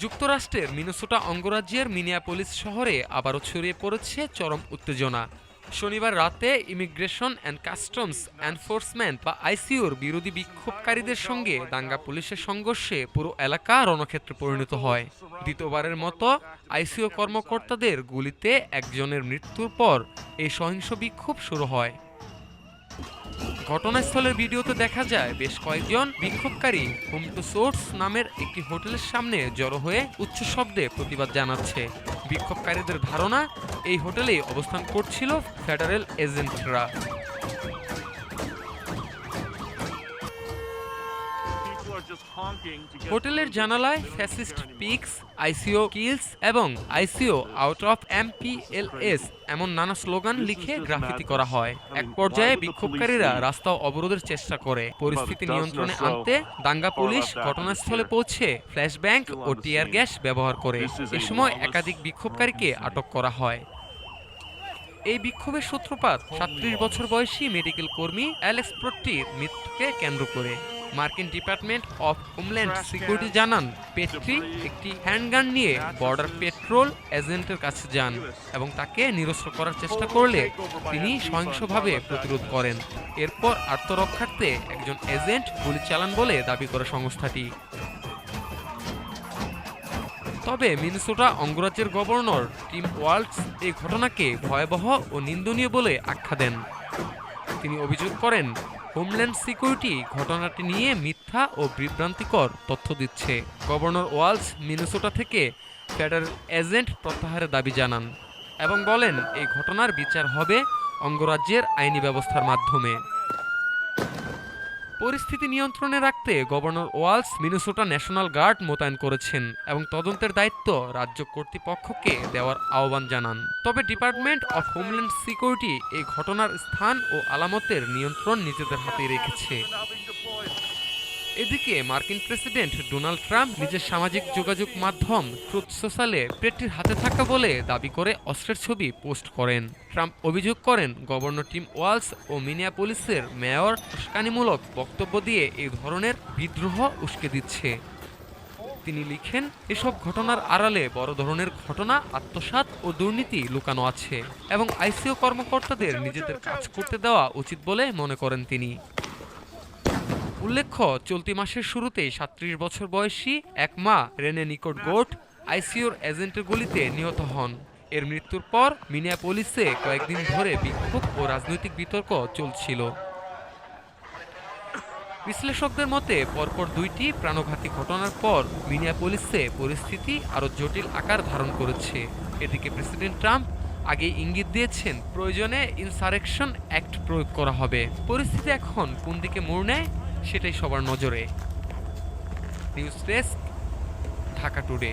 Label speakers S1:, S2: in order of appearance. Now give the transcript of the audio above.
S1: যুক্তরাষ্ট্রের মিনেসোটা অঙ্গরাজ্যের মিনিয়াপোলিস শহরে আবারও ছড়িয়ে পড়েছে চরম উত্তেজনা। শনিবার রাতে ইমিগ্রেশন অ্যান্ড কাস্টমস এনফোর্সমেন্ট বা আইসিওর বিরোধী বিক্ষোভকারীদের সঙ্গে দাঙ্গা পুলিশের সংঘর্ষে পুরো এলাকা রণক্ষেত্রে পরিণত হয়। দ্বিতীয়বারের মতো আইসিও কর্মকর্তাদের গুলিতে একজনের মৃত্যুর পর এই সহিংস বিক্ষোভ শুরু হয়। ঘটনাস্থলের ভিডিওতে দেখা যায় বেশ কয়েকজন বিক্ষোভকারী হোম টু সোর্স নামের একটি হোটেলের সামনে জড়ো হয়ে উচ্চ শব্দে প্রতিবাদ জানাচ্ছে। বিক্ষোভকারীদের ধারণা, এই হোটেলেই অবস্থান করছিল ফেডারেল এজেন্টরা। হোটেলের জানালায় ফ্যাসিস্ট পিক্স, আইসিও কিলস এবং আইসিও আউট অফ এমপিএলএস এমন নানা স্লোগান লিখে গ্রাফিতি করা হয়। এক পর্যায়ে বিক্ষোভকারীরা রাস্তা অবরোধের চেষ্টা করে। পরিস্থিতি নিয়ন্ত্রণে আনতে দাঙ্গা পুলিশ ঘটনাস্থলে পৌঁছে ফ্ল্যাশব্যাং ও টিয়ার গ্যাস ব্যবহার করে। এ সময় একাধিক বিক্ষোভকারীকে আটক করা হয়। এই বিক্ষোভের সূত্রপাত ৩৭ বছর বয়সী মেডিকেল কর্মী অ্যালেক্স প্রোট্টির মৃত্যুকে কেন্দ্র করে। মার্কিন ডিপার্টমেন্ট অফ হোমল্যান্ড সিকিউরিটি জানান, পেট্রি একটি হ্যান্ডগান নিয়ে বর্ডার পেট্রোল এজেন্টের কাছে যান এবং তাকে নিরস্ত্র করার চেষ্টা করলে তিনি সহিংসভাবে প্রতিরোধ করেন। এরপর আত্মরক্ষার্থে একজন এজেন্ট গুলি চালান বলে দাবি করে সংস্থাটি। তবে মিনেসোটা অঙ্গরাজ্যের গভর্নর টিম ওয়াল্টস এই ঘটনাকে ভয়াবহ ও নিন্দনীয় বলে আখ্যা দেন। তিনি অভিযোগ করেন, হোমল্যান্ড সিকিউরিটি ঘটনাটি নিয়ে মিথ্যা ও বিভ্রান্তিকর তথ্য দিচ্ছে। গভর্নর ওয়াল্টস মিনেসোটা থেকে ফেডারেল এজেন্ট প্রত্যাহারের দাবি জানান এবং বলেন এই ঘটনার বিচার হবে অঙ্গরাজ্যের আইনি ব্যবস্থার মাধ্যমে। পরিস্থিতি নিয়ন্ত্রণে রাখতে governor Walz Minnesota National Guard মোতায়েন করেছেন এবং তদন্তের দায়িত্ব রাজ্য কর্তৃপক্ষকে দেওয়ার আহ্বান জানান। তবে ডিপার্টমেন্ট অফ হোমল্যান্ড সিকিউরিটি এই ঘটনার স্থান ও আলামতের নিয়ন্ত্রণ নিজেদের হাতে রেখেছে। এদিকে মার্কিন প্রেসিডেন্ট ডোনাল্ড ট্রাম্প নিজের সামাজিক যোগাযোগ মাধ্যম ট্রুথ সোশ্যালে পেট্রির হাতে থাকা বলে দাবি করে অস্ত্রের ছবি পোস্ট করেন। ট্রাম্প অভিযোগ করেন, গভর্নর টিম ওয়ালস ও মিনিয়াপোলিসের মেয়র উস্কানিমূলক বক্তব্য দিয়ে এই ধরনের বিদ্রোহ উস্কে দিচ্ছে। তিনি লিখেন, এসব ঘটনার আড়ালে বড় ধরনের ঘটনা, আত্মসাৎ ও দুর্নীতি লুকানো আছে এবং আইসিও কর্মকর্তাদের নিজেদের কাজ করতে দেওয়া উচিত বলে মনে করেন তিনি। উল্লেখ্য, চলতি মাসের শুরুতেই ৩৭ বছর বয়সী এক মা রেনে নিকট গোট আইসিওর এজেন্টের গুলিতে নিহত হন। এর মৃত্যুর পর মিনিয়াপোলিসে কয়েকদিন ধরে বিক্ষোভ ও রাজনৈতিক বিতর্ক চলছিল। বিশ্লেষকদের মতে পরপর দুইটি প্রাণঘাতী ঘটনার পর মিনিয়াপোলিসে পরিস্থিতি আরও জটিল আকার ধারণ করেছে। এদিকে প্রেসিডেন্ট ট্রাম্প আগেই ইঙ্গিত দিয়েছেন প্রয়োজনে ইনসারেকশন অ্যাক্ট প্রয়োগ করা হবে। পরিস্থিতি এখন কোন দিকে মোড় নেয় সেটাই সবার নজরে। News desk, Dhaka today.